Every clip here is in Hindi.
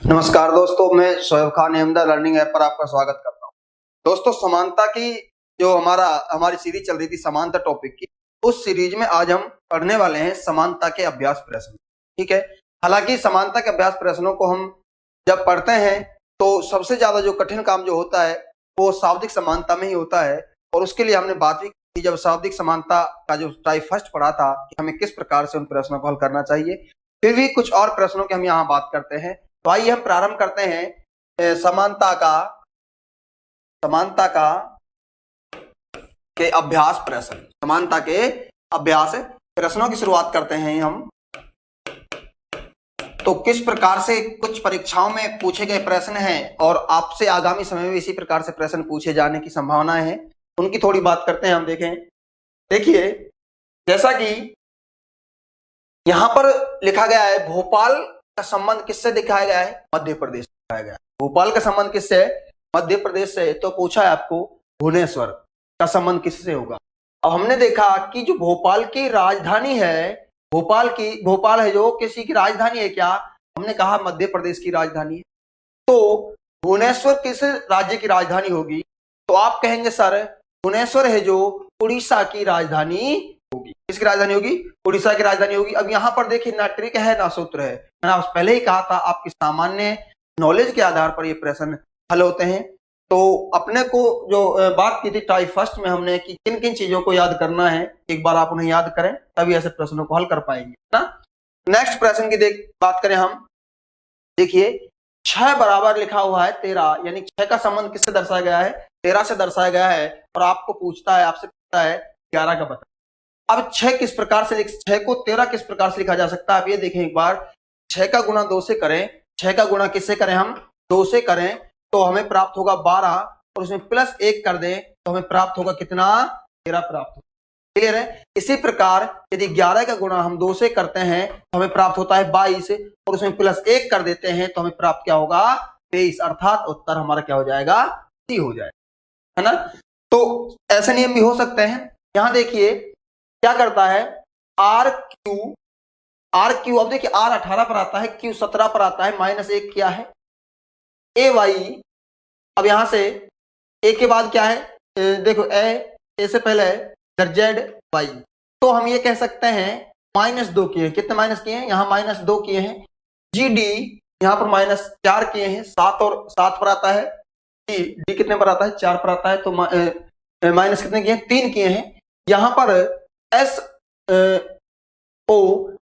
नमस्कार दोस्तों, मैं शोएब खान अहमदा लर्निंग ऐप पर आपका स्वागत करता हूं। दोस्तों, समानता की जो हमारी सीरीज चल रही थी समानता टॉपिक की, उस सीरीज में आज हम पढ़ने वाले हैं समानता के अभ्यास प्रश्न। ठीक है। हालांकि समानता के अभ्यास प्रश्नों को हम जब पढ़ते हैं तो सबसे ज्यादा जो कठिन काम जो होता है वो शाब्दिक समानता में ही होता है, और उसके लिए हमने बात भी की जब शाब्दिक समानता का जो टाइप फर्स्ट पढ़ा था कि हमें किस प्रकार से उन प्रश्नों को हल करना चाहिए। फिर भी कुछ और प्रश्नों की हम यहाँ बात करते हैं। तो आइए हम प्रारंभ करते हैं समानता का के अभ्यास प्रश्न। समानता के अभ्यास प्रश्नों की शुरुआत करते हैं हम। तो किस प्रकार से कुछ परीक्षाओं में पूछे गए प्रश्न हैं और आपसे आगामी समय में इसी प्रकार से प्रश्न पूछे जाने की संभावनाएं हैं, उनकी थोड़ी बात करते हैं। हम देखें, देखिए जैसा कि यहां पर लिखा गया है, भोपाल का संबंध किससे दिखाया गया है? मध्य प्रदेश से दिखाया गया है। भोपाल का संबंध किससे? मध्य प्रदेश से। तो पूछा है आपको भुवनेश्वर का संबंध किससे होगा। अब हमने देखा कि जो भोपाल की राजधानी है, भोपाल है जो किसी की राजधानी है क्या? हमने कहा मध्य प्रदेश की राजधानी है। तो भुवनेश्वर किस राज्य की राजधानी होगी? तो आप कहेंगे सर भुवनेश्वर है जो उड़ीसा की राजधानी होगी। किसकी राजधानी होगी? उड़ीसा की राजधानी होगी। अब यहाँ पर देखिए ना ट्रिक है ना सूत्र है। मैंने पहले ही कहा था आपकी सामान्य नॉलेज के आधार पर ये प्रश्न हल होते हैं। तो अपने को जो बात की थी टाइप फर्स्ट में हमने कि किन किन चीजों को याद करना है, एक बार आप उन्हें याद करें तभी ऐसे प्रश्नों को हल कर पाएंगे ना। नेक्स्ट प्रश्न की बात करें हम। देखिए 6 बराबर लिखा हुआ है 13, यानी 6 का संबंध किससे दर्शाया गया है? 13 से दर्शाया गया है। और आपसे पूछता है 11 का बता। अब 6 किस प्रकार से 6 को 13 किस प्रकार से लिखा जा सकता है? आप ये देखें एक बार, 6 का गुणा 2 से करें। 6 का गुणा किससे करें? हम 2 से करें तो हमें प्राप्त होगा 12, और उसमें प्लस 1 कर दें तो हमें प्राप्त होगा कितना? 13 प्राप्त होगा। क्लियर है। इसी प्रकार यदि 11 का गुणा हम 2 से करते हैं तो हमें प्राप्त होता है 22, और उसमें प्लस 1 कर देते हैं तो हमें प्राप्त क्या होगा? 23। अर्थात उत्तर हमारा क्या हो जाएगा? सी हो जाएगा, है ना। तो ऐसे नियम भी हो सकते हैं। यहां देखिए क्या करता है, आर क्यू। अब देखिए आर 18 पर आता है, क्यू 17 पर आता है, -1 क्या है? ए वाई। अब यहां से ए के बाद क्या है? देखो ए से पहले है जेड वाई। तो हम ये कह सकते हैं -2 किए। कितने माइनस किए हैं? यहाँ -2 किए हैं। जी डी यहाँ पर -4 किए हैं, 7 और 7 पर आता है। डी कितने पर आता है? 4 पर आता है। तो माइनस कितने किए हैं? 3 किए हैं। यहाँ पर एस ओ,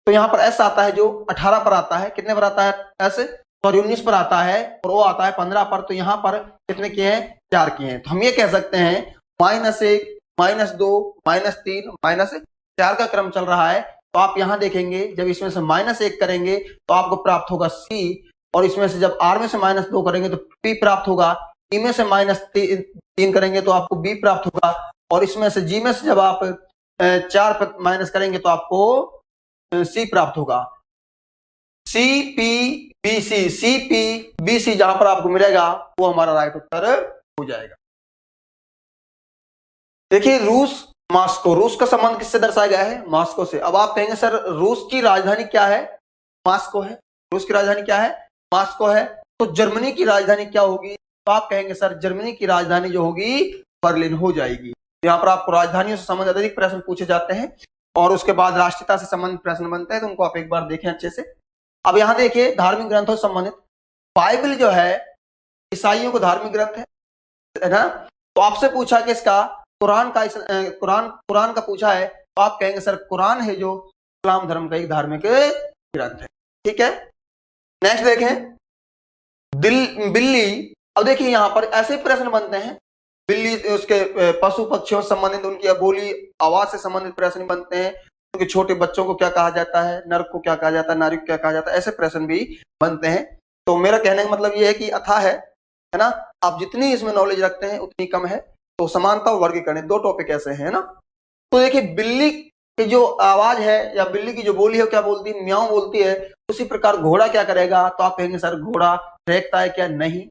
तो यहाँ पर एस आता है जो 18 पर आता है। कितने पर आता है? एस सॉरी 19 पर आता है, और ओ आता है 15 पर। तो यहाँ पर कितने किए हैं? 4 किए हैं। तो हम ये कह सकते हैं -1, -2, -3, -4 का क्रम चल रहा है। तो आप यहां देखेंगे जब इसमें से -1 करेंगे तो आपको प्राप्त होगा सी, और इसमें से जब आर में से -2 करेंगे तो पी प्राप्त होगा। ई में से -3 करेंगे तो आपको बी प्राप्त होगा, और इसमें से जी में से जब आप 4 माइनस करेंगे तो आपको सी प्राप्त होगा। सी पी बी सी जहां पर आपको मिलेगा वो हमारा राइट उत्तर हो जाएगा। देखिए रूस का संबंध किससे दर्शाया गया है? मॉस्को से। अब आप कहेंगे सर रूस की राजधानी क्या है? मॉस्को है। रूस की राजधानी क्या है? मॉस्को है। तो जर्मनी की राजधानी क्या होगी? तो आप कहेंगे सर जर्मनी की राजधानी जो होगी बर्लिन हो जाएगी। यहाँ पर आपको राजधानियों से संबंधित अधिक प्रश्न पूछे जाते हैं, और उसके बाद राष्ट्रीयता से संबंधित प्रश्न बनते हैं, तो उनको आप एक बार देखें अच्छे से। अब यहाँ देखिए धार्मिक ग्रंथों से संबंधित बाइबल जो है ईसाइयों को धार्मिक ग्रंथ है ना। तो आपसे पूछा कि इसका कुरान का पूछा है, तो आप कहेंगे सर कुरान है जो इस्लाम धर्म का एक धार्मिक ग्रंथ है। ठीक है। नेक्स्ट देखें बिल्ली। अब देखिए यहाँ पर ऐसे प्रश्न बनते हैं, बिल्ली उसके पशु पक्षियों से संबंधित उनकी बोली आवाज से संबंधित प्रश्न बनते हैं। उनके छोटे बच्चों को क्या कहा जाता है? नर को क्या कहा जाता है? नारी को क्या कहा जाता है? ऐसे प्रश्न भी बनते हैं। तो मेरा कहने का मतलब ये है कि अथाह है ना। आप जितनी इसमें नॉलेज रखते हैं उतनी कम है। तो समानता और वर्गीकरण 2 टॉपिक ऐसे हैं ना। तो देखिए बिल्ली की जो आवाज है या बिल्ली की जो बोली है क्या बोलती है? म्याऊं बोलती है। उसी प्रकार घोड़ा क्या करेगा? तो आप कहेंगे सर घोड़ा रेंगता है क्या? नहीं।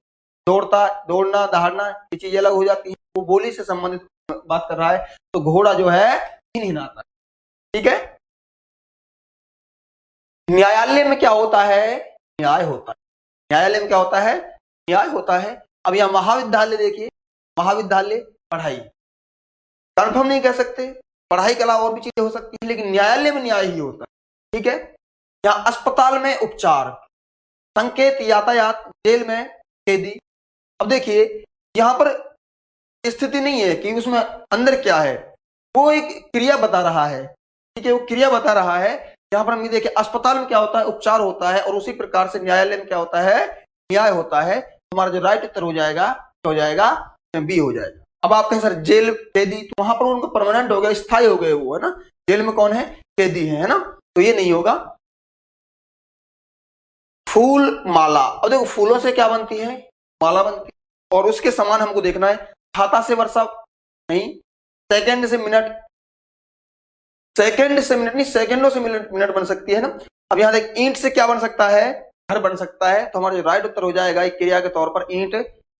दौड़ना दहाड़ना ये चीज अलग हो जाती है। वो बोली से संबंधित बात कर रहा है, तो घोड़ा जो है हिनहिनाता है। ठीक है। न्यायालय में क्या होता है? न्याय होता है। न्यायालय में क्या होता है, न्याय होता है। अब यहाँ महाविद्यालय देखिए, महाविद्यालय पढ़ाई, कंफर्म नहीं कह सकते, पढ़ाई के अलावा और भी चीजें हो सकती है, लेकिन न्यायालय में न्याय ही होता है। ठीक है, यहाँ अस्पताल में उपचार, संकेत यातायात, जेल में कैदी। अब देखिए यहाँ पर स्थिति नहीं है कि उसमें अंदर क्या है, वो एक क्रिया बता रहा है। ठीक है, वो क्रिया बता रहा है। यहाँ पर हम देखिए अस्पताल में क्या होता है, उपचार होता है, और उसी प्रकार से न्यायालय में क्या होता है, न्याय होता है। हमारा जो राइट उत्तर हो जाएगा, हो जाएगा बी हो जाएगा। अब आप कहें सर जेल कैदी, तो वहां पर उनको परमानेंट हो गया, स्थायी हो गए वो, है ना। जेल में कौन है, कैदी है ना, तो ये नहीं होगा। फूल माला, अब देखो फूलों से क्या बनती है, माला बनती है, और उसके समान हमको देखना है। छाता से वर्षा नहीं, सेकंड से मिनट, सेकंड से मिनट नहीं, सेकंडों से मिनट बन सकती है ना। अब यहां देख ईंट से क्या बन सकता है, घर बन सकता है। तो हमारा जो राइट उत्तर हो जाएगा एक क्रिया के तौर पर ईंट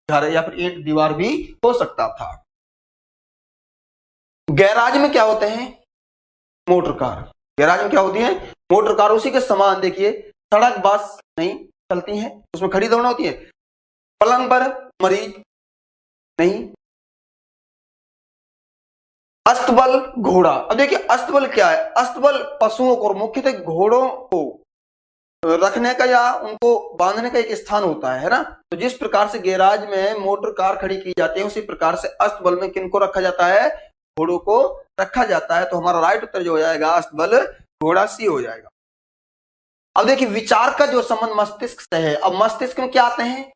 घर या फिर ईंट दीवार भी हो सकता था। गैराज में क्या होते हैं, मोटर कार, गैराज में क्या होती है, मोटर कार। उसी के समान देखिए सड़क बस नहीं चलती है, उसमें खड़ी दौड़ना होती है। पलंग पर मरीज नहीं। अस्तबल घोड़ा, अब देखिए अस्तबल क्या है, अस्तबल पशुओं को, मुख्यतः घोड़ों को रखने का या उनको बांधने का एक स्थान होता है ना। तो जिस प्रकार से गैराज में मोटर कार खड़ी की जाती है, उसी प्रकार से अस्तबल में किनको रखा जाता है, घोड़ों को रखा जाता है। तो हमारा राइट उत्तर जो हो जाएगा अस्तबल घोड़ा सी हो जाएगा। अब देखिए विचार का जो संबंध मस्तिष्क से है, अब मस्तिष्क में क्या आते हैं,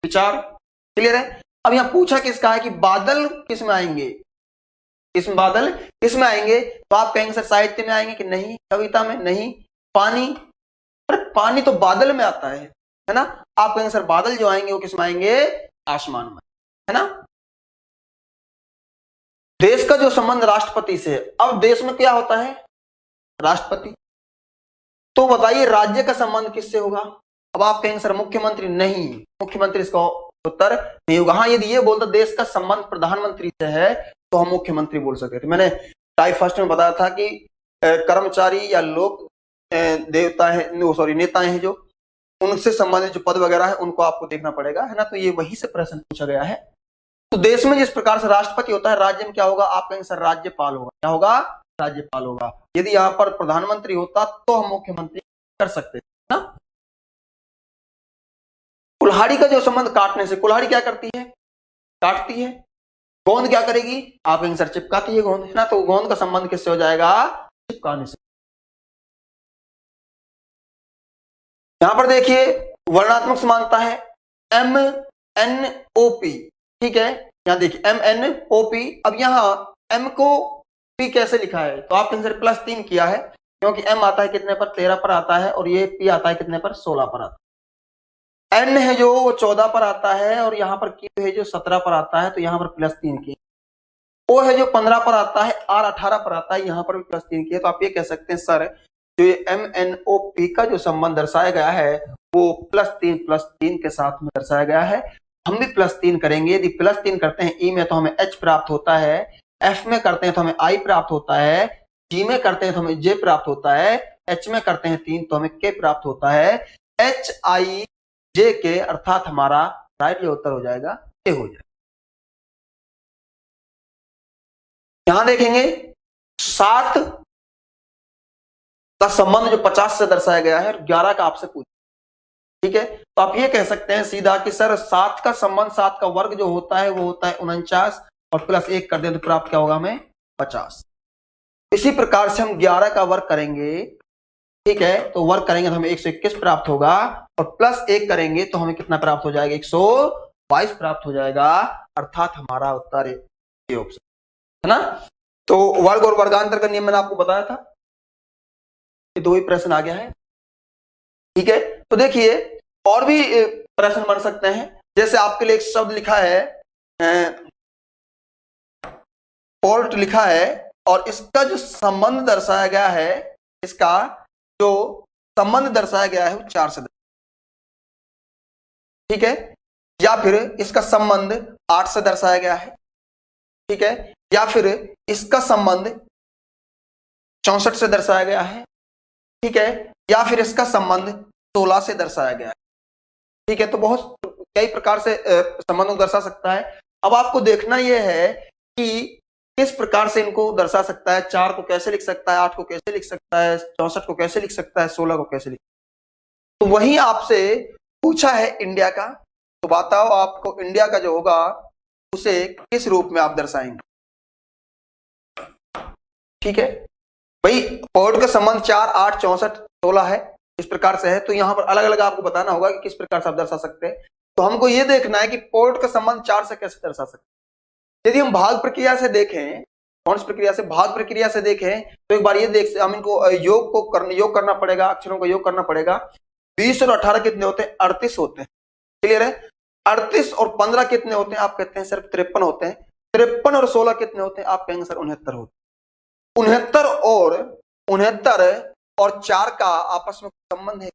विचार, क्लियर है। अब यहां पूछा किसका है कि बादल किस में आएंगे, इसमें बादल किस में आएंगे, तो आप कहेंगे सर साहित्य में आएंगे कि नहीं, कविता में नहीं, पानी, अरे पानी तो बादल में आता है ना। आप कहेंगे सर बादल जो आएंगे वो किस में आएंगे, आसमान में, है ना। देश का जो संबंध राष्ट्रपति से, अब देश में क्या होता है, राष्ट्रपति। तो बताइए राज्य का संबंध किससे होगा। अब आप कहेंगे सर मुख्यमंत्री, नहीं, मुख्यमंत्री इसका उत्तर नहीं होगा। हाँ यदि ये बोलता देश का संबंध प्रधानमंत्री से है तो हम मुख्यमंत्री बोल सकते थे। मैंने टाइप फर्स्ट में बताया था कि कर्मचारी या लोग देवता है, सॉरी नेता हैं जो, उनसे संबंधित जो पद वगैरह है उनको आपको देखना पड़ेगा, है ना। तो ये वही से प्रश्न पूछा गया है। तो देश में जिस प्रकार से राष्ट्रपति होता है, राज्य में क्या होगा, आप कहेंगे सर राज्यपाल होगा, क्या होगा, राज्यपाल होगा। यदि यहाँ पर प्रधानमंत्री होता तो हम मुख्यमंत्री कर सकते थे ना। कुल्हाड़ी का जो संबंध काटने से, कुल्हाड़ी क्या करती है, काटती है। गोंद क्या करेगी, आप कहेंगे सर चिपकाती है गोंद, है ना। तो गोंद का संबंध किससे हो जाएगा, चिपकाने से। यहां पर देखिए वर्णात्मक समानता है MNOP, ठीक है। यहां देखिए MNOP। अब यहां M को P कैसे लिखा है, तो आप कहेंगे सर +3 किया है, क्योंकि M आता है कितने पर, 13 पर आता है, और ये P आता है कितने पर, 16 पर आता है। N है जो वो 14 पर आता है, और यहाँ पर Q है जो 17 पर आता है, तो यहाँ पर +3 किया। O है जो 15 पर आता है, R 18 पर आता है, यहाँ पर भी +3 किया। तो आप ये कह सकते हैं सर जो ये MNOP का जो संबंध दर्शाया गया है वो +3 के साथ में दर्शाया गया है। हम भी +3 करेंगे। यदि +3 करते हैं E में तो हमें H प्राप्त होता है, F में करते हैं तो हमें I प्राप्त होता है, G में करते हैं तो हमें J प्राप्त होता है, H में करते हैं 3 तो हमें K प्राप्त होता है। HIJ अर्थात हमारा राइट जो उत्तर हो जाएगा K हो जाएगा। यहां देखेंगे 7 का संबंध जो 50 से दर्शाया गया है, और 11 का आपसे पूछ, ठीक है। तो आप ये कह सकते हैं सीधा कि सर 7 का संबंध, 7 का वर्ग जो होता है वो होता है 49, और +1 कर दें तो प्राप्त क्या होगा हमें, 50। इसी प्रकार से हम 11 का वर्ग करेंगे, ठीक है, तो वर्ग करेंगे तो हमें 121 प्राप्त होगा, और +1 करेंगे तो हमें कितना प्राप्त हो जाएगा, 122 प्राप्त हो जाएगा। अर्थात हमारा उत्तर ये ऑप्शन है ना। तो वर्ग और वर्गांतर का नियम मैंने आपको बताया था, ये 2 ही प्रश्न आ गया है, ठीक है। तो देखिए और भी प्रश्न बन सकते हैं, जैसे आपके लिए एक शब्द लिखा है पोर्ट लिखा है, और इसका जो संबंध दर्शाया गया है, इसका जो संबंध दर्शाया गया है वो 4 से, ठीक है, या फिर इसका संबंध 8 से दर्शाया गया है, ठीक है, या फिर इसका संबंध 64 से दर्शाया गया है, ठीक है, या फिर इसका संबंध 16 से दर्शाया गया है। ठीक है, तो बहुत कई प्रकार से संबंधों को दर्शा सकता है। अब आपको देखना यह है कि किस प्रकार से इनको दर्शा सकता है। 4 को कैसे लिख सकता है, 8 को कैसे लिख सकता है, 64 को कैसे लिख सकता है, 16 को कैसे लिख सकता है। तो वही आपसे पूछा है इंडिया का, तो बताओ आपको इंडिया का जो होगा उसे किस रूप में आप दर्शाएंगे। ठीक है भाई, पॉइंट का संबंध 4, 8, 64, 16 है, इस प्रकार से है। तो यहां पर अलग अलग आपको बताना होगा कि किस प्रकार से आप दर्शा सकते हैं। तो हमको यह देखना है कि पॉइंट का संबंध 4 से कैसे दर्शा सकते हैं। यदि हम भाग प्रक्रिया से देखें, कौन सी प्रक्रिया से, भाग प्रक्रिया से देखें, तो एक बार ये देख, हम इनको योग करना पड़ेगा, अक्षरों का योग करना पड़ेगा। 20 और 18 कितने होते हैं, 38 होते हैं। क्लियर है। 38 और 15 कितने होते हैं, आप कहते हैं सिर्फ 53 होते हैं। 53 और 16 कितने होते हैं, आप कहेंगे सर 69 होते हैं। 69 और 4 का आपस में संबंध है,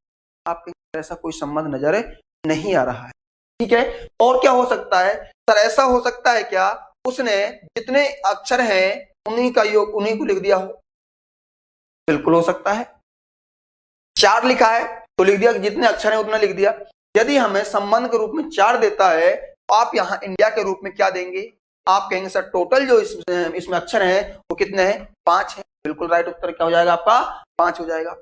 आपके ऐसा कोई संबंध नजर नहीं आ रहा है। ठीक है, और क्या हो सकता है सर, ऐसा हो सकता है क्या उसने जितने अक्षर हैं उन्हीं का योग उन्हीं को लिख दिया हो। बिल्कुल हो सकता है। 4 लिखा है तो लिख दिया, जितने अक्षर हैं उतना लिख दिया। यदि हमें संबंध के रूप में 4 देता है तो आप यहां इंडिया के रूप में क्या देंगे, आप कहेंगे सर टोटल जो इसमें अक्षर हैं वो कितने हैं, 5 है। बिल्कुल राइट उत्तर क्या हो जाएगा आपका, 5 हो जाएगा।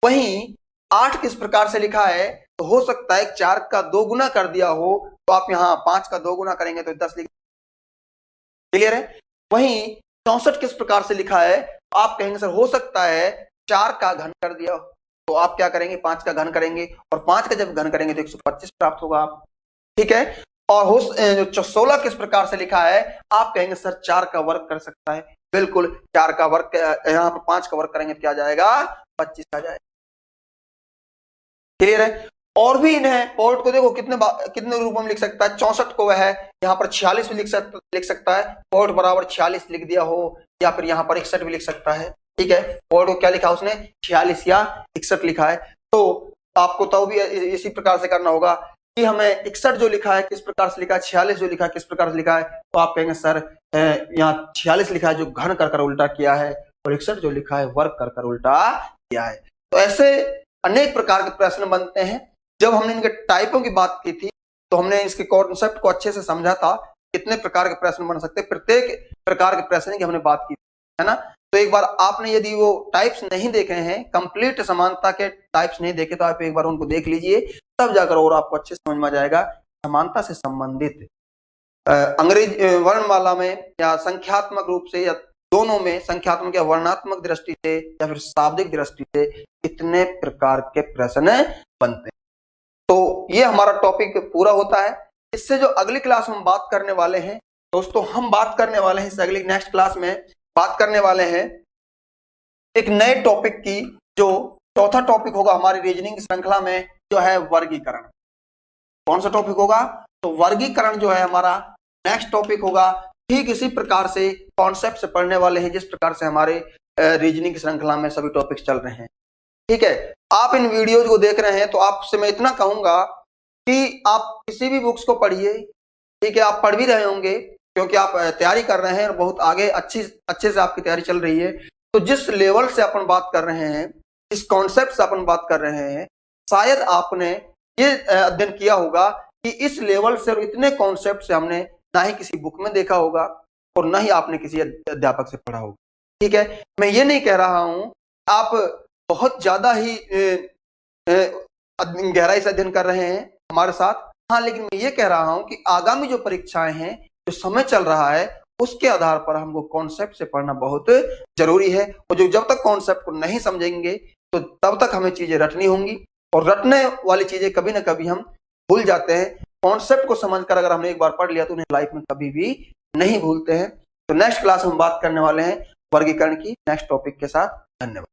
वहीं 8 किस प्रकार से लिखा है, तो हो सकता है 4 का 2 गुना कर दिया हो, तो आप यहाँ 5 का 2 गुना करेंगे तो 10 लिख। क्लियर है। वहीं 64 किस प्रकार से लिखा है, तो आप कहेंगे सर हो सकता है 4 का घन कर दिया हो, तो आप क्या करेंगे, 5 का घन करेंगे, और 5 का जब घन करेंगे तो 125 प्राप्त होगा आप। ठीक है। और 16 किस प्रकार से लिखा है, आप कहेंगे सर 4 का वर्ग कर सकता है। बिल्कुल, 4 का वर्ग, यहाँ पर 5 का वर्ग करेंगे तो क्या जाएगा, 25 आ जाएगा। क्लियर है। और भी इन्हें पॉइंट को देखो कितने रूप में लिख सकता है। 64 को वह है यहाँ पर 46 भी लिख सकता है, पॉइंट बराबर 46 लिख दिया हो, या फिर यहाँ पर 61 भी लिख सकता है। ठीक है, पॉइंट को क्या लिखा उसने, 46 या 61 लिखा है। तो आपको तो भी इसी प्रकार से करना होगा कि हमें 61 जो लिखा है किस प्रकार से लिखा है, 46 जो लिखा है किस प्रकार से लिखा है। तो आप कहेंगे सर यहाँ 46 लिखा है जो घन कर उल्टा किया है, और 61 जो लिखा है वर्ग कर उल्टा किया है। तो ऐसे अनेक प्रकार के प्रश्न बनते हैं। जब हमने इनके टाइपों की बात की थी तो हमने इसके कॉन्सेप्ट को अच्छे से समझा था, कितने प्रकार के प्रश्न बन सकते हैं, प्रत्येक प्रकार के प्रश्न की हमने बात की है ना। तो एक बार आपने यदि वो टाइप्स नहीं देखे हैं, कंप्लीट समानता के टाइप्स नहीं देखे, तो आप एक बार उनको देख लीजिए, तब जाकर और आपको अच्छे समझ में आ जाएगा समानता से संबंधित अंग्रेज वर्णमाला में या संख्यात्मक रूप से, या दोनों में, संख्यात्मक या वर्णात्मक दृष्टि से या फिर शाब्दिक दृष्टि से कितने प्रकार के प्रश्न बनते हैं। तो ये हमारा टॉपिक पूरा होता है। इससे जो अगली क्लास में हम बात करने वाले हैं दोस्तों, हम बात करने वाले हैं इस अगली नेक्स्ट क्लास में बात करने वाले हैं एक नए टॉपिक की, जो चौथा टॉपिक होगा हमारी रीजनिंग श्रृंखला में, जो है वर्गीकरण। कौन सा टॉपिक होगा, तो वर्गीकरण जो है हमारा नेक्स्ट टॉपिक होगा। ठीक इसी प्रकार से कॉन्सेप्ट से पढ़ने वाले हैं जिस प्रकार से हमारे रीजनिंग की श्रृंखला में सभी टॉपिक्स चल रहे हैं। ठीक है, आप इन वीडियोज को देख रहे हैं तो आपसे मैं इतना कहूंगा कि आप किसी भी बुक्स को पढ़िए। ठीक है, आप पढ़ भी रहे होंगे क्योंकि आप तैयारी कर रहे हैं और बहुत आगे अच्छे से आपकी तैयारी चल रही है। तो जिस लेवल से अपन बात कर रहे हैं, जिस कॉन्सेप्ट से अपन बात कर रहे हैं, शायद आपने ये अध्ययन किया होगा कि इस लेवल से और इतने कॉन्सेप्ट से हमने ना ही किसी बुक में देखा होगा और ना ही आपने किसी अध्यापक से पढ़ा होगा। ठीक है, मैं ये नहीं कह रहा हूं आप बहुत ज्यादा ही गहराई से अध्ययन कर रहे हैं हमारे साथ, हाँ, लेकिन मैं ये कह रहा हूं कि आगामी जो परीक्षाएं हैं, जो समय चल रहा है, उसके आधार पर हमको कॉन्सेप्ट से पढ़ना बहुत जरूरी है। और जो जब तक कॉन्सेप्ट को नहीं समझेंगे तो तब तक हमें चीजें रटनी होंगी, और रटने वाली चीजें कभी ना कभी हम भूल जाते हैं। कॉन्सेप्ट को समझकर अगर हमने एक बार पढ़ लिया तो उन्हें लाइफ में कभी भी नहीं भूलते हैं। तो नेक्स्ट क्लास में हम बात करने वाले हैं वर्गीकरण की नेक्स्ट टॉपिक के साथ। धन्यवाद।